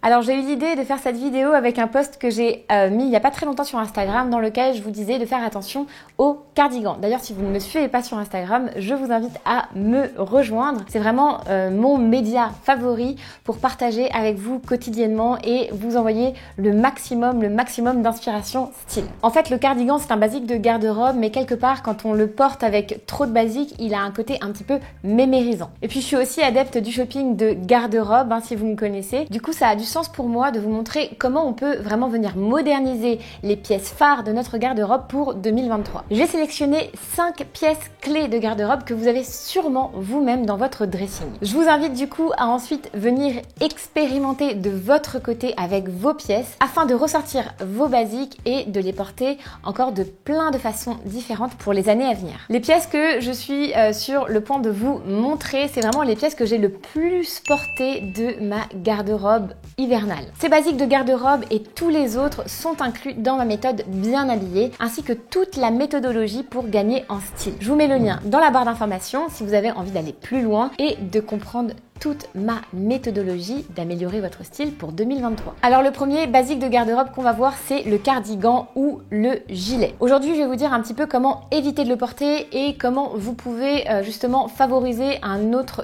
Alors j'ai eu l'idée de faire cette vidéo avec un post que j'ai mis il n'y a pas très longtemps sur Instagram dans lequel je vous disais de faire attention aux cardigans. D'ailleurs si vous ne me suivez pas sur Instagram, je vous invite à me rejoindre. C'est vraiment mon média favori pour partager avec vous quotidiennement et vous envoyer le maximum d'inspiration style. En fait le cardigan c'est un basique de garde-robe mais quelque part quand on le porte avec trop de basiques, il a un côté un petit peu mémérisant. Et puis je suis aussi adepte du shopping de garde-robe si vous me connaissez. Du coup ça a du sens pour moi de vous montrer comment on peut vraiment venir moderniser les pièces phares de notre garde-robe pour 2023. J'ai sélectionné 5 pièces clés de garde-robe que vous avez sûrement vous-même dans votre dressing. Je vous invite du coup à ensuite venir expérimenter de votre côté avec vos pièces afin de ressortir vos basiques et de les porter encore de plein de façons différentes pour les années à venir. Les pièces que je suis sur le point de vous montrer, c'est vraiment les pièces que j'ai le plus portées de ma garde-robe hivernale. Ces basiques de garde-robe et tous les autres sont inclus dans ma méthode bien habillée ainsi que toute la méthodologie pour gagner en style. Je vous mets le lien dans la barre d'informations si vous avez envie d'aller plus loin et de comprendre toute ma méthodologie d'améliorer votre style pour 2023. Alors le premier basique de garde-robe qu'on va voir, c'est le cardigan ou le gilet. Aujourd'hui, je vais vous dire un petit peu comment éviter de le porter et comment vous pouvez justement favoriser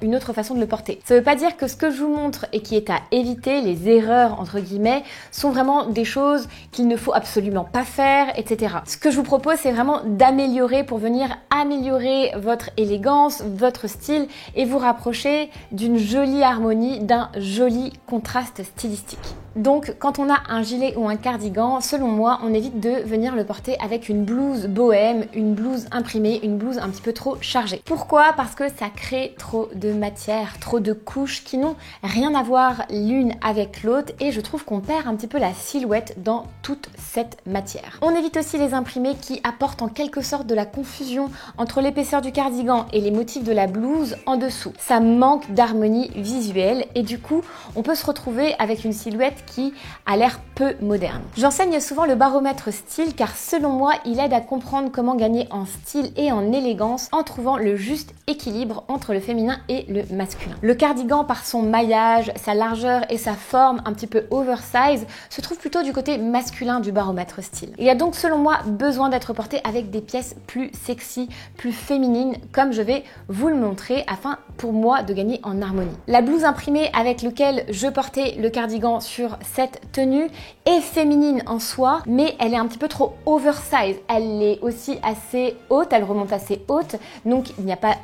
une autre façon de le porter. Ça ne veut pas dire que ce que je vous montre et qui est à éviter, les erreurs entre guillemets, sont vraiment des choses qu'il ne faut absolument pas faire, etc. Ce que je vous propose, c'est vraiment d'améliorer pour venir améliorer votre élégance, votre style et vous rapprocher d'une jolie harmonie, d'un joli contraste stylistique. Donc quand on a un gilet ou un cardigan, selon moi, on évite de venir le porter avec une blouse bohème, une blouse imprimée, une blouse un petit peu trop chargée. Pourquoi? Parce que ça crée trop de matière, trop de couches qui n'ont rien à voir l'une avec l'autre et je trouve qu'on perd un petit peu la silhouette dans toute cette matière. On évite aussi les imprimés qui apportent en quelque sorte de la confusion entre l'épaisseur du cardigan et les motifs de la blouse en dessous. Ça manque d'harmonie visuelle et du coup, on peut se retrouver avec une silhouette qui a l'air peu moderne. J'enseigne souvent le baromètre style car selon moi, il aide à comprendre comment gagner en style et en élégance en trouvant le juste équilibre entre le féminin et le masculin. Le cardigan par son maillage, sa largeur et sa forme un petit peu oversize se trouve plutôt du côté masculin du baromètre style. Il y a donc selon moi besoin d'être porté avec des pièces plus sexy, plus féminines comme je vais vous le montrer afin pour moi de gagner en harmonie. La blouse imprimée avec laquelle je portais le cardigan sur cette tenue est féminine en soi, mais elle est un petit peu trop oversize. Elle est aussi assez haute, elle remonte assez haute, donc il n'y a pas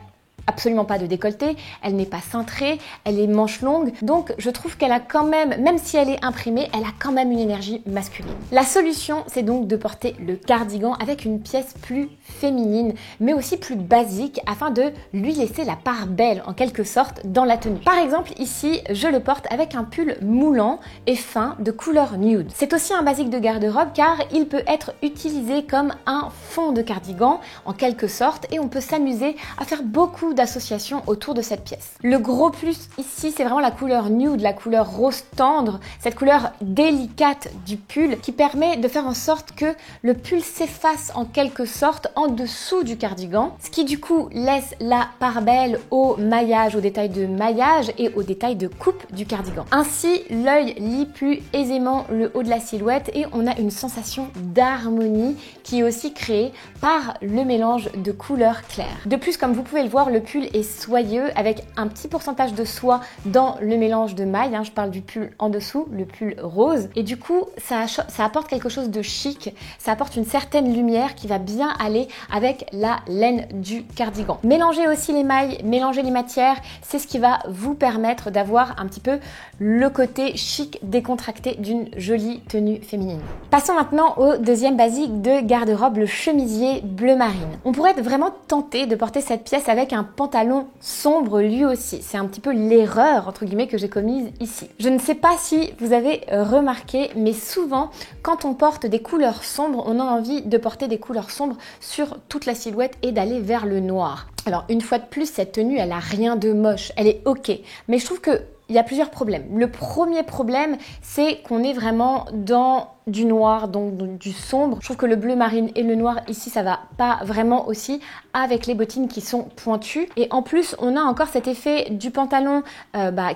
absolument pas de décolleté, elle n'est pas cintrée, elle est manche longue, donc je trouve qu'elle a quand même si elle est imprimée, elle a quand même une énergie masculine. La solution, c'est donc de porter le cardigan avec une pièce plus féminine, mais aussi plus basique, afin de lui laisser la part belle, en quelque sorte, dans la tenue. Par exemple, ici, je le porte avec un pull moulant et fin de couleur nude. C'est aussi un basique de garde-robe, car il peut être utilisé comme un fond de cardigan, en quelque sorte, et on peut s'amuser à faire beaucoup d'associations autour de cette pièce. Le gros plus ici, c'est vraiment la couleur nude, la couleur rose tendre, cette couleur délicate du pull qui permet de faire en sorte que le pull s'efface en quelque sorte en dessous du cardigan, ce qui du coup laisse la part belle au maillage, au détail de maillage et au détail de coupe du cardigan. Ainsi, l'œil lit plus aisément le haut de la silhouette et on a une sensation d'harmonie qui est aussi créée par le mélange de couleurs claires. De plus, comme vous pouvez le voir, le pull est soyeux avec un petit pourcentage de soie dans le mélange de mailles. Je parle du pull en dessous, le pull rose. Et du coup, ça apporte quelque chose de chic. Ça apporte une certaine lumière qui va bien aller avec la laine du cardigan. Mélangez aussi les mailles, mélangez les matières. C'est ce qui va vous permettre d'avoir un petit peu le côté chic décontracté d'une jolie tenue féminine. Passons maintenant au deuxième basique de garde-robe, le chemisier bleu marine. On pourrait être vraiment tenté de porter cette pièce avec un pantalon sombre lui aussi. C'est un petit peu l'erreur entre guillemets que j'ai commise ici. Je ne sais pas si vous avez remarqué, mais souvent quand on porte des couleurs sombres, on a envie de porter des couleurs sombres sur toute la silhouette et d'aller vers le noir. Alors une fois de plus, cette tenue, elle a rien de moche, elle est ok, mais je trouve que il y a plusieurs problèmes. Le premier problème, c'est qu'on est vraiment dans du noir, donc du sombre. Je trouve que le bleu marine et le noir ici, ça va pas vraiment aussi avec les bottines qui sont pointues. Et en plus, on a encore cet effet du pantalon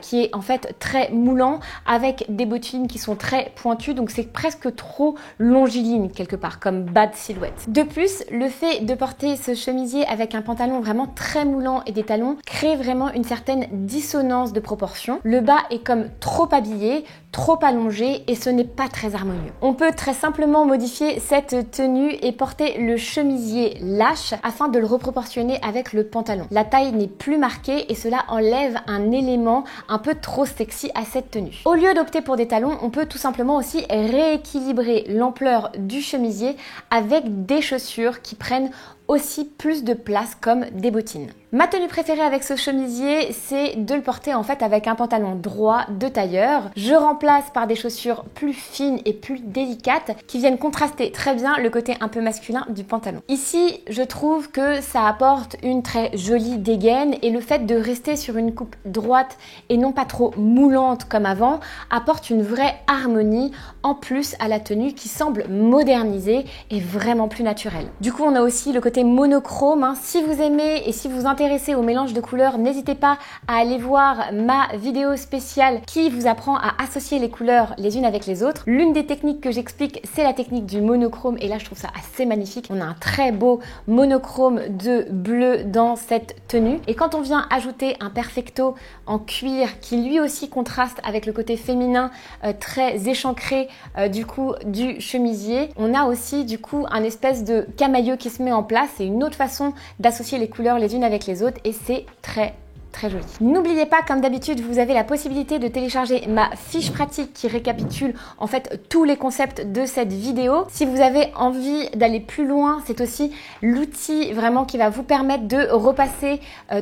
qui est en fait très moulant avec des bottines qui sont très pointues. Donc c'est presque trop longiligne quelque part, comme bas de silhouette. De plus, le fait de porter ce chemisier avec un pantalon vraiment très moulant et des talons crée vraiment une certaine dissonance de proportion. Le bas est comme trop habillé, trop allongé et ce n'est pas très harmonieux. On peut très simplement modifier cette tenue et porter le chemisier lâche afin de le reproportionner avec le pantalon. La taille n'est plus marquée et cela enlève un élément un peu trop sexy à cette tenue. Au lieu d'opter pour des talons, on peut tout simplement aussi rééquilibrer l'ampleur du chemisier avec des chaussures qui prennent aussi plus de place comme des bottines. Ma tenue préférée avec ce chemisier, c'est de le porter en fait avec un pantalon droit de tailleur. Je remplace par des chaussures plus fines et plus délicates qui viennent contraster très bien le côté un peu masculin du pantalon. Ici, je trouve que ça apporte une très jolie dégaine et le fait de rester sur une coupe droite et non pas trop moulante comme avant apporte une vraie harmonie en plus à la tenue qui semble modernisée et vraiment plus naturelle. Du coup, on a aussi le côté monochrome. Si vous aimez et si vous vous intéressez au mélange de couleurs, n'hésitez pas à aller voir ma vidéo spéciale qui vous apprend à associer les couleurs les unes avec les autres. L'une des techniques que j'explique, c'est la technique du monochrome et là je trouve ça assez magnifique. On a un très beau monochrome de bleu dans cette tenue et quand on vient ajouter un perfecto en cuir qui lui aussi contraste avec le côté féminin très échancré du chemisier, on a aussi du coup un espèce de camailleux qui se met en place. C'est une autre façon d'associer les couleurs les unes avec les autres et c'est très joli. N'oubliez pas, comme d'habitude, vous avez la possibilité de télécharger ma fiche pratique qui récapitule en fait tous les concepts de cette vidéo. Si vous avez envie d'aller plus loin, c'est aussi l'outil vraiment qui va vous permettre de repasser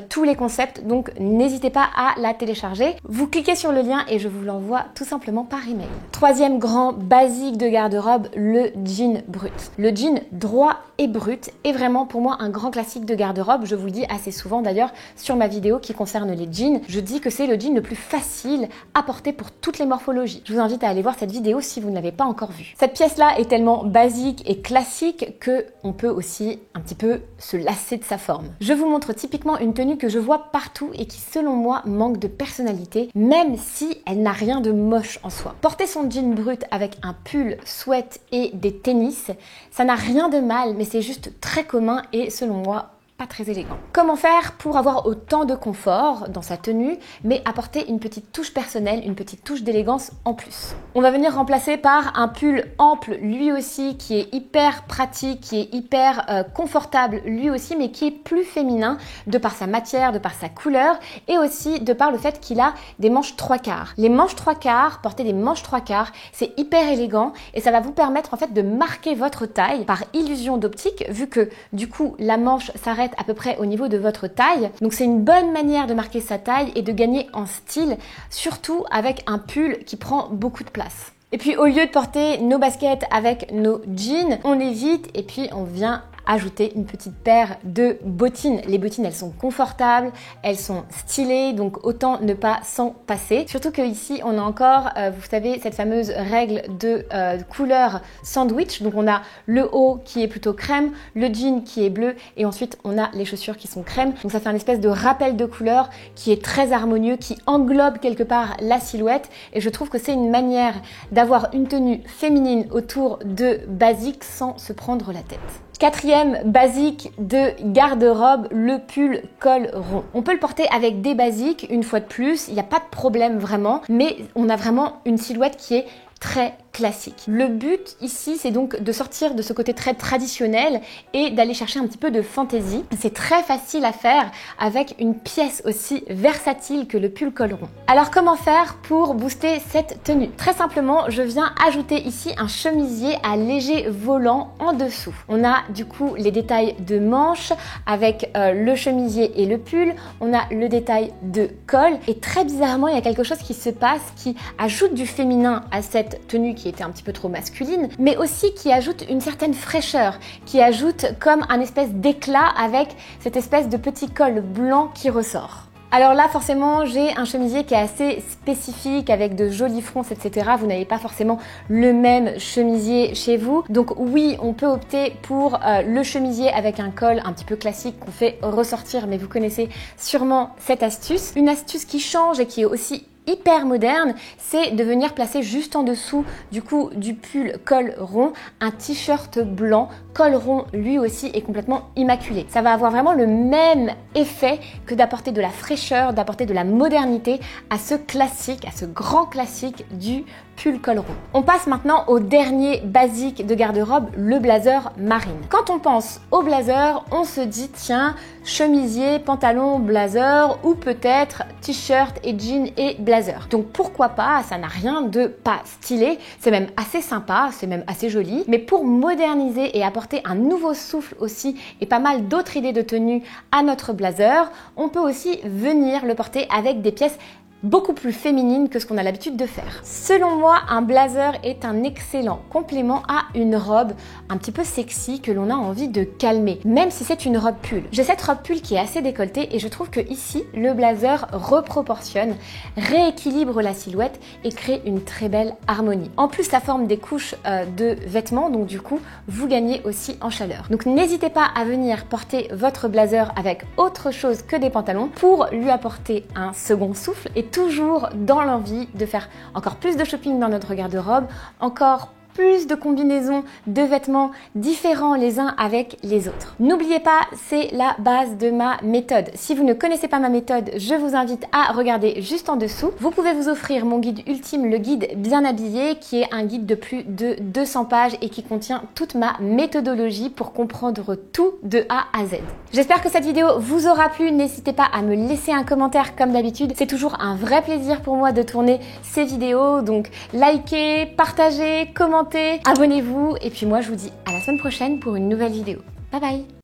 tous les concepts. Donc n'hésitez pas à la télécharger. Vous cliquez sur le lien et je vous l'envoie tout simplement par email. Troisième grand basique de garde-robe, le jean brut. Le jean droit et brut est vraiment pour moi un grand classique de garde-robe. Je vous le dis assez souvent d'ailleurs sur ma vidéo qui concerne les jeans. Je dis que c'est le jean le plus facile à porter pour toutes les morphologies. Je vous invite à aller voir cette vidéo si vous ne l'avez pas encore vue. Cette pièce-là est tellement basique et classique que on peut aussi un petit peu se lasser de sa forme. Je vous montre typiquement une tenue que je vois partout et qui selon moi manque de personnalité, même si elle n'a rien de moche en soi. Porter son jean brut avec un pull, sweat et des tennis, ça n'a rien de mal, mais c'est juste très commun et selon moi pas très élégant. Comment faire pour avoir autant de confort dans sa tenue, mais apporter une petite touche personnelle, une petite touche d'élégance en plus? On va venir remplacer par un pull ample, lui aussi, qui est hyper pratique, qui est hyper confortable, lui aussi, mais qui est plus féminin, de par sa matière, de par sa couleur, et aussi de par le fait qu'il a des manches 3/4. Les manches 3/4, porter des manches 3/4, c'est hyper élégant, et ça va vous permettre en fait de marquer votre taille par illusion d'optique, vu que du coup la manche s'arrête à peu près au niveau de votre taille. Donc c'est une bonne manière de marquer sa taille et de gagner en style, surtout avec un pull qui prend beaucoup de place. Et puis au lieu de porter nos baskets avec nos jeans, on évite et puis on vient ajouter une petite paire de bottines. Les bottines, elles sont confortables, elles sont stylées, donc autant ne pas s'en passer. Surtout que ici, on a encore, vous savez, cette fameuse règle de couleur sandwich. Donc on a le haut qui est plutôt crème, le jean qui est bleu et ensuite on a les chaussures qui sont crème. Donc ça fait un espèce de rappel de couleur qui est très harmonieux, qui englobe quelque part la silhouette et je trouve que c'est une manière d'avoir une tenue féminine autour de basique sans se prendre la tête. Quatrième basique de garde-robe, le pull col rond. On peut le porter avec des basiques, une fois de plus, il n'y a pas de problème vraiment, mais on a vraiment une silhouette qui est très classique. Le but ici, c'est donc de sortir de ce côté très traditionnel et d'aller chercher un petit peu de fantaisie. C'est très facile à faire avec une pièce aussi versatile que le pull col rond. Alors comment faire pour booster cette tenue? Très simplement, je viens ajouter ici un chemisier à léger volant en dessous. On a du coup les détails de manches avec le chemisier et le pull. On a le détail de col et très bizarrement, il y a quelque chose qui se passe qui ajoute du féminin à cette tenue qui était un petit peu trop masculine, mais aussi qui ajoute une certaine fraîcheur, qui ajoute comme un espèce d'éclat avec cette espèce de petit col blanc qui ressort. Alors là, forcément, j'ai un chemisier qui est assez spécifique avec de jolies fronces, etc. Vous n'avez pas forcément le même chemisier chez vous. Donc oui, on peut opter pour le chemisier avec un col un petit peu classique qu'on fait ressortir, mais vous connaissez sûrement cette astuce. Une astuce qui change et qui est aussi hyper moderne, c'est de venir placer juste en dessous du coup du pull col rond un t-shirt blanc col rond lui aussi est complètement immaculé. Ça va avoir vraiment le même effet que d'apporter de la fraîcheur, d'apporter de la modernité à ce classique, à ce grand classique du pull col rond. On passe maintenant au dernier basique de garde-robe, le blazer marine. Quand on pense au blazer, on se dit tiens, chemisier, pantalon, blazer ou peut-être t-shirt et jean et blazer. Donc pourquoi pas, ça n'a rien de pas stylé, c'est même assez sympa, c'est même assez joli, mais pour moderniser et apporter un nouveau souffle aussi et pas mal d'autres idées de tenue à notre blazer, on peut aussi venir le porter avec des pièces beaucoup plus féminine que ce qu'on a l'habitude de faire. Selon moi, un blazer est un excellent complément à une robe un petit peu sexy que l'on a envie de calmer, même si c'est une robe pull. J'ai cette robe pull qui est assez décolletée et je trouve que ici, le blazer reproportionne, rééquilibre la silhouette et crée une très belle harmonie. En plus, ça forme des couches de vêtements, donc du coup, vous gagnez aussi en chaleur. Donc n'hésitez pas à venir porter votre blazer avec autre chose que des pantalons pour lui apporter un second souffle et toujours dans l'envie de faire encore plus de shopping dans notre garde-robe, encore plus de combinaisons de vêtements différents les uns avec les autres. N'oubliez pas, c'est la base de ma méthode. Si vous ne connaissez pas ma méthode, je vous invite à regarder juste en dessous. Vous pouvez vous offrir mon guide ultime, le guide bien habillé, qui est un guide de plus de 200 pages et qui contient toute ma méthodologie pour comprendre tout de A à Z. J'espère que cette vidéo vous aura plu. N'hésitez pas à me laisser un commentaire comme d'habitude. C'est toujours un vrai plaisir pour moi de tourner ces vidéos. Donc likez, partagez, commentez, abonnez-vous et puis moi je vous dis à la semaine prochaine pour une nouvelle vidéo. Bye bye!